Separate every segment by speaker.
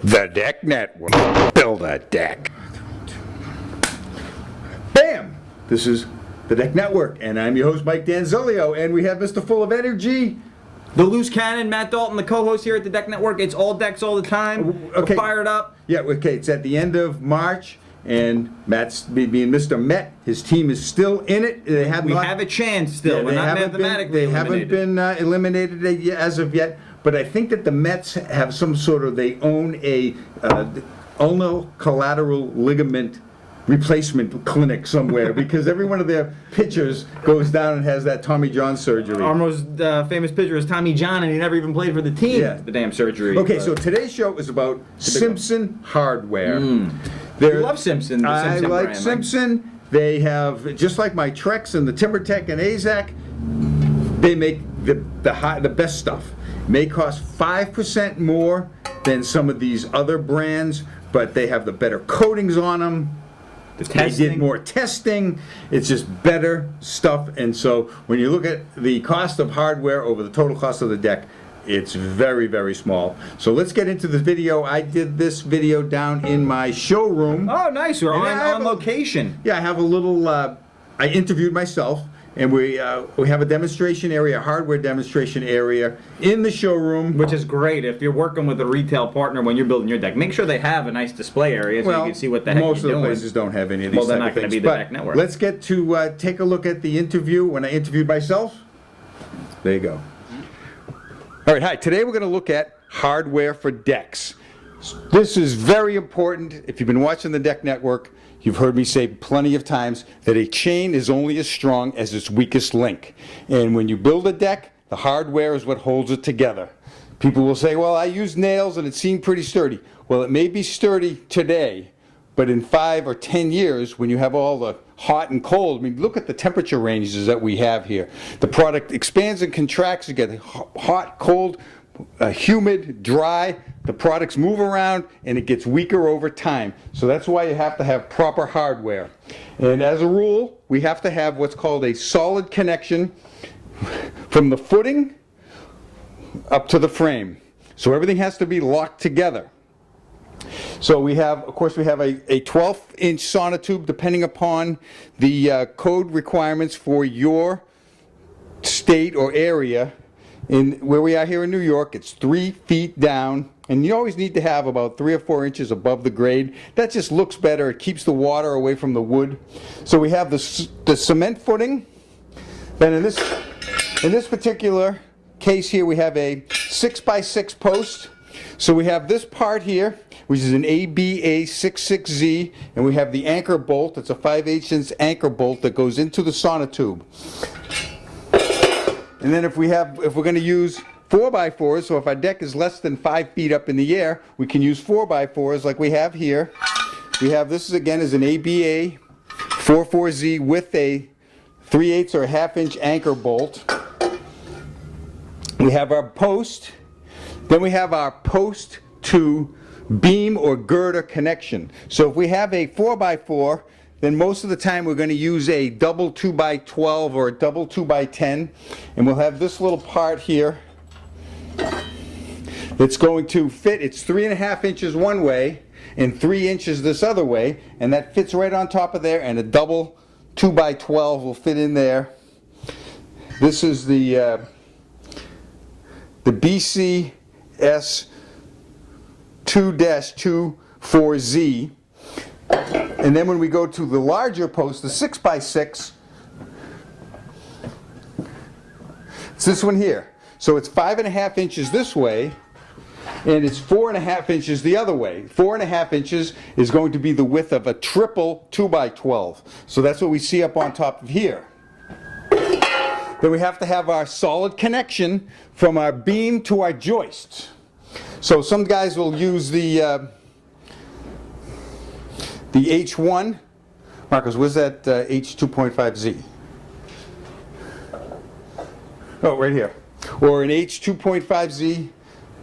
Speaker 1: The Deck Network. Build a deck.
Speaker 2: Bam! This is the Deck Network, and I'm your host, Mike Danzolio, and we have Mr. Full of Energy.
Speaker 3: The loose cannon, Matt Dalton, the co-host here at the Deck Network. It's all decks all the time.
Speaker 2: Okay.
Speaker 3: We're fired up.
Speaker 2: Yeah, okay, it's at the end of March, and Matt's being Mr. Met. His team is still in it.
Speaker 3: We have a chance still.
Speaker 2: Yeah,
Speaker 3: We're not mathematically
Speaker 2: eliminated. They haven't been eliminated as of yet, but I think that the Mets have some sort of, they own a ulnar collateral ligament replacement clinic somewhere because every one of their pitchers goes down and has that Tommy John surgery.
Speaker 3: Our most famous pitcher is Tommy John, and he never even played for the team.
Speaker 2: Yeah.
Speaker 3: The damn surgery.
Speaker 2: Okay, so today's show is about Simpson Hardware.
Speaker 3: We love Simpson.
Speaker 2: I
Speaker 3: Simpson
Speaker 2: like
Speaker 3: brand,
Speaker 2: Simpson. They have, just like my Trex and the TimberTech and AZAC, they make the best stuff. May cost 5% more than some of these other brands, but they have the better coatings on them. They did more testing. It's just better stuff. And so when you look at the cost of hardware over the total cost of the deck, it's very, very small. So let's get into the video. I did this video down in my showroom.
Speaker 3: Oh, nice. We're
Speaker 2: And
Speaker 3: on location.
Speaker 2: Yeah, I have a little, I interviewed myself. And we have a demonstration area, a hardware demonstration area in the showroom.
Speaker 3: Which is great if you're working with a retail partner when you're building your deck. Make sure they have a nice display area so you can see what the heck you're doing.
Speaker 2: Most of the places don't have any of these
Speaker 3: Well, they're
Speaker 2: type
Speaker 3: not
Speaker 2: of
Speaker 3: going to
Speaker 2: things.
Speaker 3: be the
Speaker 2: But
Speaker 3: Deck Network.
Speaker 2: let's get to take a look at the interview when I interviewed myself. There you go. All right, hi. Today we're going to look at hardware for decks. This is very important. If you've been watching the Deck Network, you've heard me say plenty of times that a chain is only as strong as its weakest link. And when you build a deck, the hardware is what holds it together. People will say, well, I used nails and it seemed pretty sturdy. Well, it may be sturdy today, but in 5 or 10 years, when you have all the hot and cold, I mean, look at the temperature ranges that we have here. The product expands and contracts. You get hot, cold, humid, dry. The products move around and it gets weaker over time. So that's why you have to have proper hardware. And as a rule, we have to have what's called a solid connection from the footing up to the frame. So everything has to be locked together. So we have, of course, we have a 12-inch sonotube depending upon the code requirements for your state or area. In where we are here in New York, it's 3 feet down, and you always need to have about 3 or 4 inches above the grade. That just looks better. It keeps the water away from the wood. So we have the cement footing. Then in this particular case here, we have a 6x6 post. So we have this part here, which is an ABA 66Z, and we have the anchor bolt. It's a 5/8" anchor bolt that goes into the sonotube. And then if we're going to use 4x4s, so if our deck is less than 5 feet up in the air, we can use 4x4s like we have here. We have, this is again is an ABA 44Z with a 3/8 or a 1/2" anchor bolt. We have our post. Then we have our post to beam or girder connection. So if we have a 4x4, then most of the time we're going to use a double 2x12 or a double 2x10, and we'll have this little part here that's going to fit. It's 3.5 inches one way and 3 inches this other way, and that fits right on top of there, and a double 2x12 will fit in there. This is the BCS 2-24Z. And then when we go to the larger post, the 6x6, it's this one here. So it's 5.5 inches this way, and it's 4.5 inches the other way. 4.5 inches is going to be the width of a triple 2x12. So that's what we see up on top of here. Then we have to have our solid connection from our beam to our joists. So some guys will use the H1. Marcos, where's that H2.5Z? Oh, right here. Or an H2.5Z.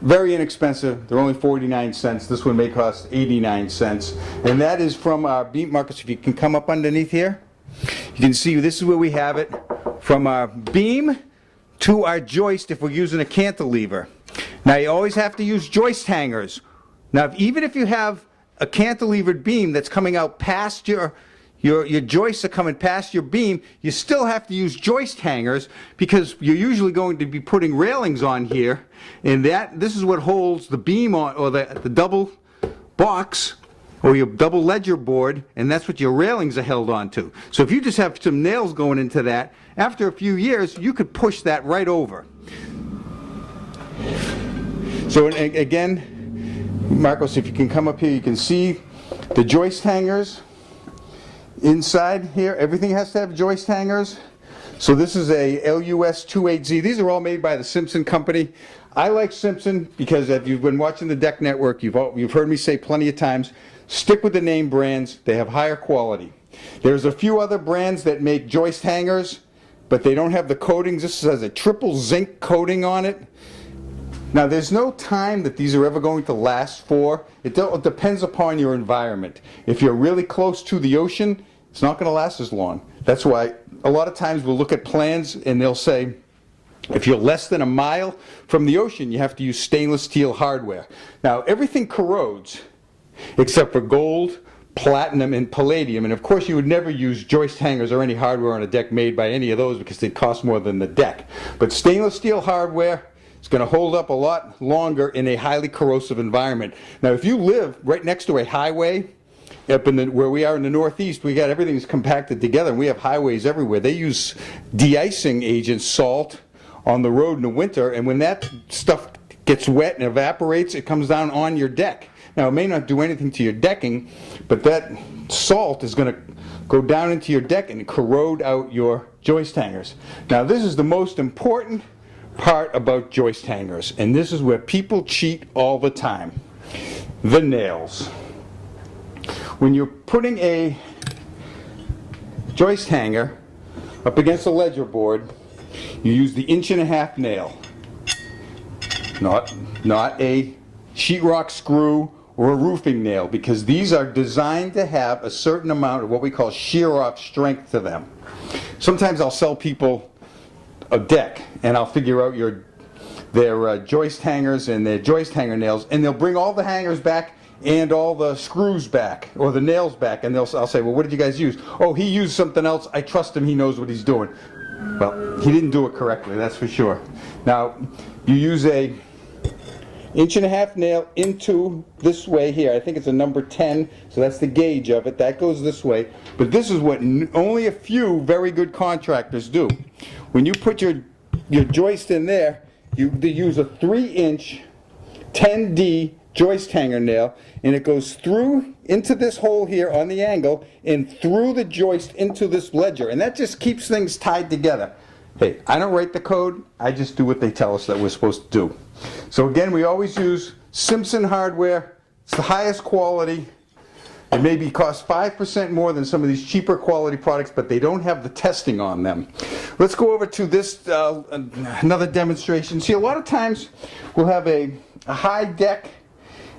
Speaker 2: Very inexpensive. They're only 49 cents. This one may cost 89 cents. And that is from our beam. Marcus, if you can come up underneath here, you can see this is where we have it. From our beam to our joist if we're using a cantilever. Now you always have to use joist hangers. Now, even if you have a cantilevered beam that's coming out past your joists are coming past your beam, you still have to use joist hangers because you're usually going to be putting railings on here, and this is what holds the beam on, or the double box, or your double ledger board, and that's what your railings are held onto. So if you just have some nails going into that, after a few years, you could push that right over. So again, Marcos, if you can come up here, you can see the joist hangers. Inside here, everything has to have joist hangers. So this is a LUS 28Z. These are all made by the Simpson company. I like Simpson because if you've been watching the Deck Network, you've heard me say plenty of times, stick with the name brands. They have higher quality. There's a few other brands that make joist hangers, but they don't have the coatings. This has a triple zinc coating on it. Now, there's no time that these are ever going to last for. It depends upon your environment. If you're really close to the ocean, it's not going to last as long. That's why a lot of times we'll look at plans and they'll say, if you're less than a mile from the ocean, you have to use stainless steel hardware. Now, everything corrodes except for gold, platinum, and palladium. And of course, you would never use joist hangers or any hardware on a deck made by any of those because they'd cost more than the deck. But stainless steel hardware, it's going to hold up a lot longer in a highly corrosive environment. Now, if you live right next to a highway, up in where we are in the Northeast, we got everything's compacted together, and we have highways everywhere. They use de-icing agent, salt, on the road in the winter, and when that stuff gets wet and evaporates, it comes down on your deck. Now, it may not do anything to your decking, but that salt is going to go down into your deck and corrode out your joist hangers. Now, this is the most important part about joist hangers, and this is where people cheat all the time: the nails. When you're putting a joist hanger up against a ledger board, you use the 1.5-inch nail, not a sheetrock screw or a roofing nail, because these are designed to have a certain amount of what we call shear-off strength to them. Sometimes I'll sell people a deck, and I'll figure out their joist hangers and their joist hanger nails, and they'll bring all the hangers back and all the screws back, or the nails back, and I'll say, well, what did you guys use? Oh, he used something else. I trust him. He knows what he's doing. Well, he didn't do it correctly, that's for sure. Now, you use a 1.5-inch nail into this way here. I think it's a number 10, so that's the gauge of it. That goes this way. But this is what only a few very good contractors do. When you put your joist in there, you use a 3-inch 10D joist hanger nail, and it goes through into this hole here on the angle and through the joist into this ledger, and that just keeps things tied together. Hey, I don't write the code, I just do what they tell us that we're supposed to do. So again, we always use Simpson Hardware. It's the highest quality. It maybe costs 5% more than some of these cheaper quality products, but they don't have the testing on them. Let's go over to this, another demonstration. See, a lot of times we'll have a high deck,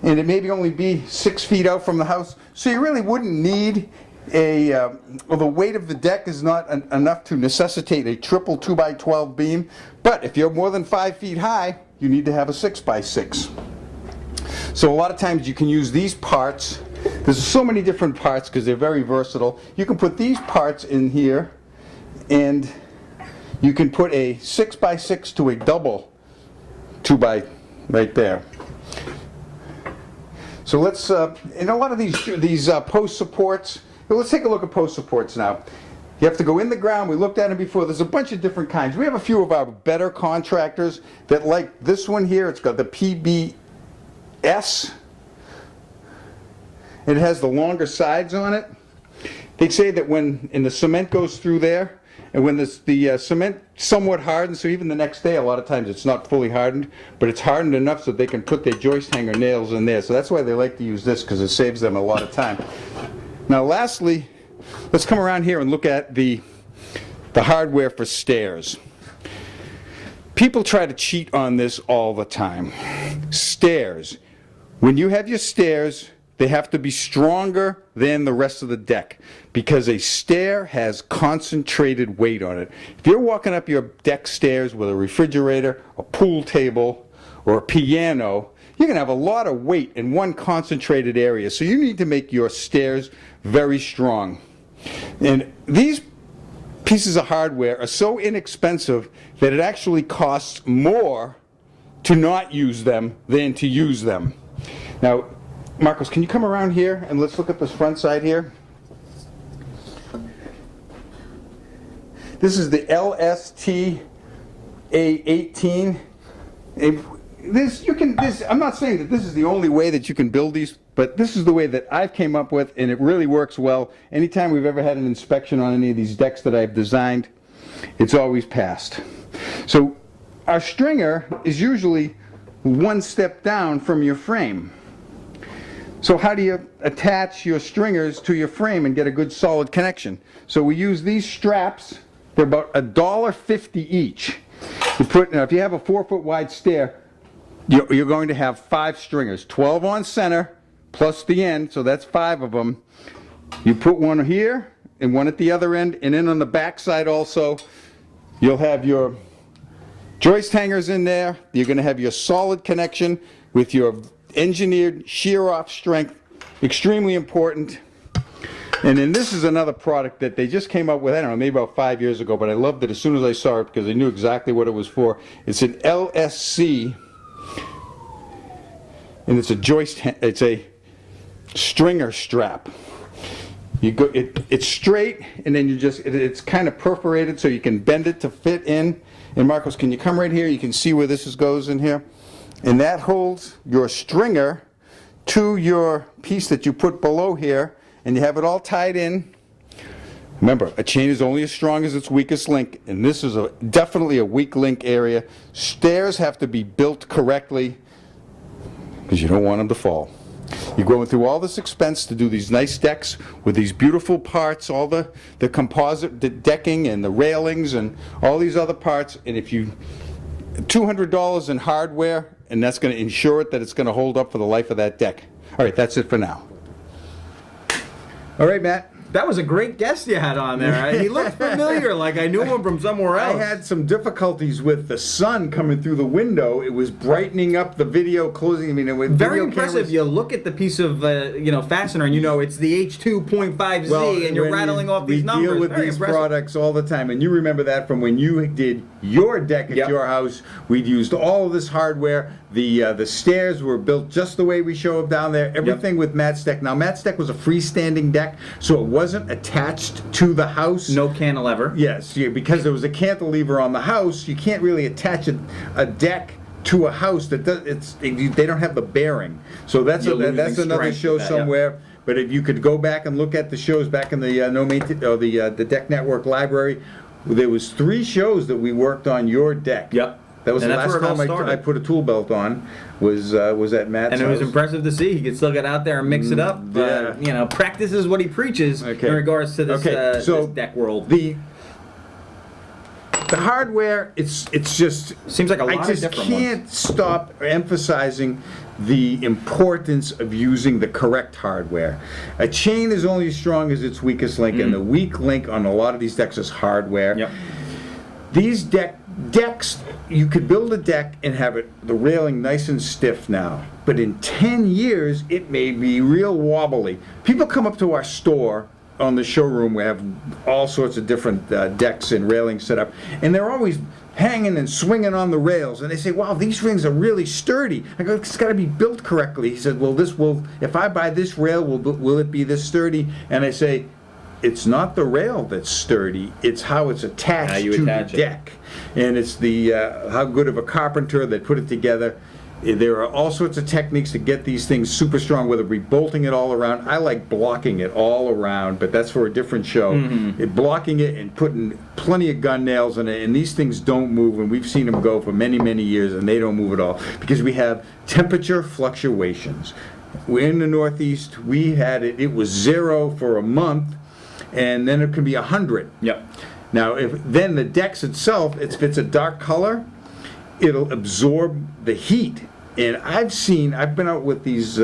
Speaker 2: and it maybe only be 6 feet out from the house, so you really wouldn't need well, the weight of the deck is not enough to necessitate a triple 2x12 beam, but if you're more than 5 feet high, you need to have a 6x6. So a lot of times you can use these parts. There's so many different parts because they're very versatile. You can put these parts in here, and you can put a 6x6 to a double 2x right there. So let's, in a lot of these post supports, let's take a look at post supports now. You have to go in the ground. We looked at them before. There's a bunch of different kinds. We have a few of our better contractors that like this one here. It's got the PBS. It has the longer sides on it. They say that when the cement goes through there, and when the cement somewhat hardens, so even the next day a lot of times it's not fully hardened, but it's hardened enough so they can put their joist hanger nails in there. So that's why they like to use this, because it saves them a lot of time. Now lastly, let's come around here and look at the hardware for stairs. People try to cheat on this all the time. Stairs. When you have your stairs, they have to be stronger than the rest of the deck, because a stair has concentrated weight on it. If you're walking up your deck stairs with a refrigerator, a pool table, or a piano, you're going to have a lot of weight in one concentrated area. So you need to make your stairs very strong. And these pieces of hardware are so inexpensive that it actually costs more to not use them than to use them. Now, Marcos, can you come around here and let's look at this front side here? This is the LST A18. I'm not saying that this is the only way that you can build these, but this is the way that I've came up with, and it really works well. Anytime we've ever had an inspection on any of these decks that I've designed, it's always passed. So our stringer is usually one step down from your frame. So how do you attach your stringers to your frame and get a good solid connection? So we use these straps. They're about $1.50 each. Now if you have a 4-foot wide stair, you're going to have 5 stringers, 12 on center plus the end, so that's 5 of them. You put one here and one at the other end, and then on the back side also you'll have your joist hangers in there. You're going to have your solid connection with your engineered shear off strength, extremely important. And then this is another product that they just came up with, I don't know, maybe about 5 years ago, but I loved it as soon as I saw it because I knew exactly what it was for. It's an LSC, and it's a stringer strap. You go, it's straight, and then it's kind of perforated so you can bend it to fit in. And Marcos, can you come right here? You can see where this goes in here. And that holds your stringer to your piece that you put below here, and you have it all tied in. Remember, a chain is only as strong as its weakest link, and this is definitely a weak link area. Stairs have to be built correctly because you don't want them to fall. You're going through all this expense to do these nice decks with these beautiful parts, all the composite decking and the railings and all these other parts, and if you $200 in hardware, and that's going to ensure it that it's going to hold up for the life of that deck. All right, that's it for now. All right, Matt.
Speaker 3: That was a great guest you had on there. He looked familiar, like I knew him from somewhere else.
Speaker 2: I had some difficulties with the sun coming through the window. It was brightening up the video, closing. I mean, it was
Speaker 3: very impressive. Cameras. You look at the piece of fastener, and you know it's the H2.5Z, and you're rattling off these numbers.
Speaker 2: We deal with
Speaker 3: very
Speaker 2: these
Speaker 3: impressive.
Speaker 2: products all the time, and you remember that from when you did your deck at your house. We'd used all of this hardware. The stairs were built just the way we show up down there. Everything with Matt's deck. Now, Matt's deck was a freestanding deck, so it wasn't attached to the house.
Speaker 3: No cantilever.
Speaker 2: Yes, because there was a cantilever on the house, you can't really attach a deck to a house that they don't have the bearing. So that's another show somewhere. But if you could go back and look at the shows back in the Deck Network library, there was 3 shows that we worked on your deck.
Speaker 3: Yep.
Speaker 2: That was the last time I put a tool belt on, was at Matt's house.
Speaker 3: And it was impressive to see. He could still get out there and mix it up. Practice is what he preaches in regards to this, this deck world.
Speaker 2: The hardware, it's just...
Speaker 3: Seems like a lot of different ones. I just
Speaker 2: can't stop emphasizing the importance of using the correct hardware. A chain is only as strong as its weakest link, and the weak link on a lot of these decks is hardware.
Speaker 3: Yep.
Speaker 2: These decks, you could build a deck and have the railing nice and stiff now, but in 10 years it may be real wobbly. People come up to our store on the showroom. We have all sorts of different decks and railings set up, and they're always hanging and swinging on the rails, and they say, wow, these rings are really sturdy. I go, it's got to be built correctly. He said, well, if I buy this rail, will it be this sturdy? And I say, it's not the rail that's sturdy, it's how it's attached to the deck. And it's the how good of a carpenter that put it together. There are all sorts of techniques to get these things super strong, whether it be bolting it all around. I like blocking it all around, but that's for a different show. Blocking it and putting plenty of gun nails in it, and these things don't move, and we've seen them go for many, many years, and they don't move at all, because we have temperature fluctuations. We're in the Northeast, we had it was 0 for a month, and then it can be 100.
Speaker 3: Yep.
Speaker 2: Now, then the decks itself, if it's a dark color, it'll absorb the heat. And I've been out with these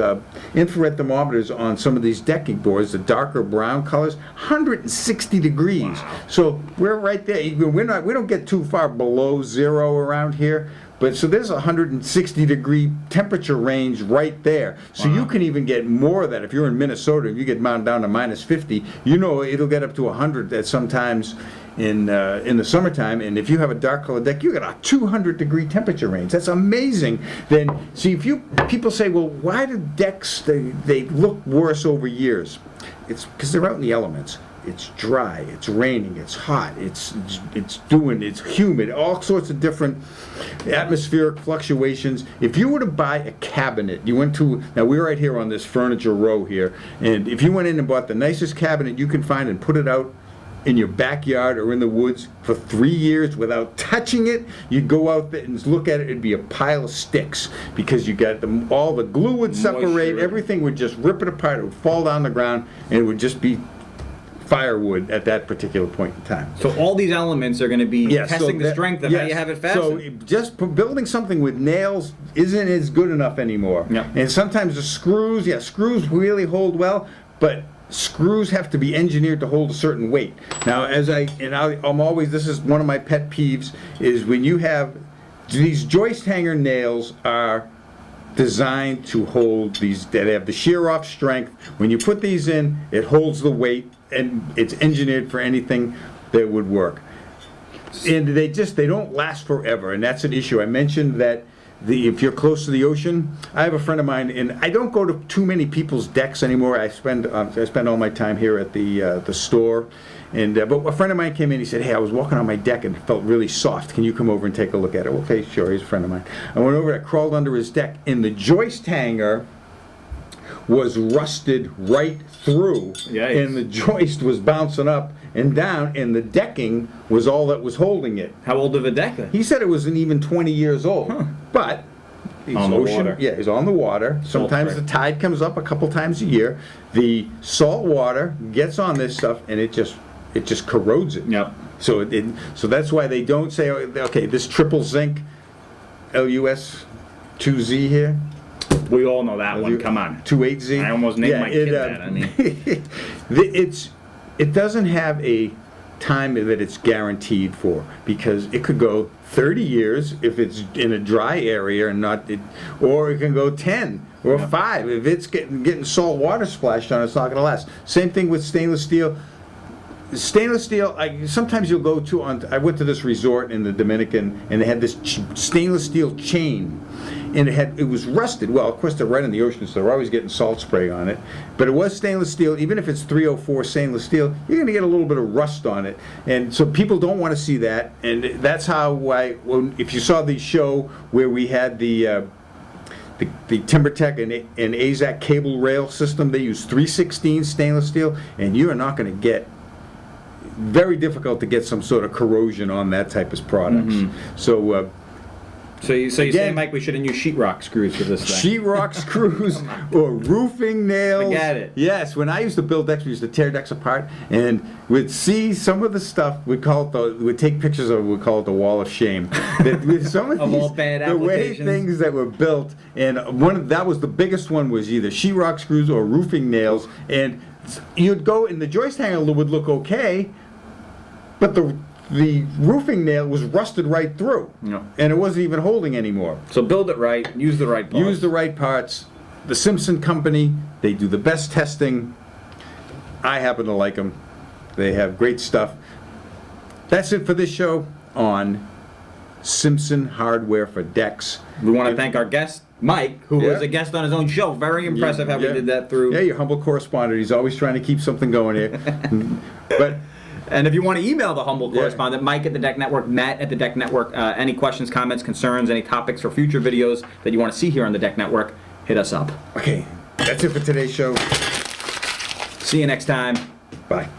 Speaker 2: infrared thermometers on some of these decking boards, the darker brown colors, 160 degrees. Wow. So we're right there. We don't get too far below 0 around here, But so there's a 160-degree temperature range right there. So you can even get more of that. If you're in Minnesota, if you get down to -50, you know it'll get up to 100 at sometimes in the summertime. And if you have a dark colored deck, you got a 200-degree temperature range. That's amazing. Then see, people say, well, why do decks they look worse over years? It's because they're out in the elements. It's dry, it's raining, it's hot, it's humid, all sorts of different atmospheric fluctuations. If you were to buy a cabinet, now we're right here on this furniture row here, and if you went in and bought the nicest cabinet you can find and put it out in your backyard or in the woods for 3 years without touching it, you'd go out there and look at it, it'd be a pile of sticks, because you got all the glue would separate, everything would just rip it apart, it would fall down the ground, and it would just be firewood at that particular point in time.
Speaker 3: So all these elements are going to be testing the strength of how you have it fastened.
Speaker 2: So just building something with nails isn't as good enough anymore.
Speaker 3: Yep.
Speaker 2: And sometimes the screws really hold well, but screws have to be engineered to hold a certain weight. Now, I'm always, this is one of my pet peeves, is when you have these joist hanger nails are designed to hold these, that have the shear off strength. When you put these in, it holds the weight, and it's engineered for anything that would work. And they don't last forever, and that's an issue. I mentioned that if you're close to the ocean, I have a friend of mine, and I don't go to too many people's decks anymore. I spend all my time here at the store. And but a friend of mine came in. He said, "Hey, I was walking on my deck and it felt really soft. Can you come over and take a look at it?" Okay, sure. He's a friend of mine. I went over. I crawled under his deck, and the joist hanger was rusted right through, and the joist was bouncing up and down, and the decking was all that was holding it.
Speaker 3: How old of a deck?
Speaker 2: He said it wasn't even 20 years old, but he's
Speaker 3: on the water.
Speaker 2: Yeah, he's on the water. Sometimes the tide comes up a couple times a year. The salt water gets on this stuff, and it just corrodes it.
Speaker 3: Yep.
Speaker 2: So so that's why they don't say, okay, this triple zinc LUS 2Z here.
Speaker 3: We all know that one. Come on.
Speaker 2: 28Z.
Speaker 3: I almost named my kid that. I mean,
Speaker 2: it doesn't have a time that it's guaranteed for, because it could go 30 years if it's in a dry area and or it can go 10 or 5 if it's getting salt water splashed on it. It's not going to last. Same thing with stainless steel. Stainless steel, sometimes you'll go to, I went to this resort in the Dominican, and they had this stainless steel chain, and it was rusted. Well, of course, they're right in the ocean, so they're always getting salt spray on it. But it was stainless steel. Even if it's 304 stainless steel, you're going to get a little bit of rust on it. And so people don't want to see that. And that's how, if you saw the show where we had the TimberTech and AZAC cable rail system, they use 316 stainless steel, and you are not going to get, very difficult to get some sort of corrosion on that type of products. So
Speaker 3: you're saying, Mike, we should have used sheetrock screws for this thing?
Speaker 2: Sheetrock screws or roofing nails.
Speaker 3: Forget it.
Speaker 2: Yes, when I used to build decks, we used to tear decks apart, and we'd see some of the stuff. We'd take pictures of it. We'd call it the wall of shame. With some of these,
Speaker 3: all bad
Speaker 2: the way
Speaker 3: applications.
Speaker 2: things that were built, and that was the biggest one, was either sheetrock screws or roofing nails, and you'd go, and the joist hanger would look okay, but the roofing nail was rusted right through, and it wasn't even holding anymore.
Speaker 3: So build it right, use the right parts.
Speaker 2: Use the right parts. The Simpson company, they do the best testing. I happen to like them. They have great stuff. That's it for this show on Simpson Hardware for decks.
Speaker 3: We want to thank our guest, Mike, who was a guest on his own show. Very impressive how we did that through.
Speaker 2: Yeah, your humble correspondent. He's always trying to keep something going here.
Speaker 3: And if you want to email the humble correspondent, Mike at the Deck Network, Matt at the Deck Network, any questions, comments, concerns, any topics for future videos that you want to see here on the Deck Network, hit us up.
Speaker 2: Okay, that's it for today's show.
Speaker 3: See you next time.
Speaker 2: Bye.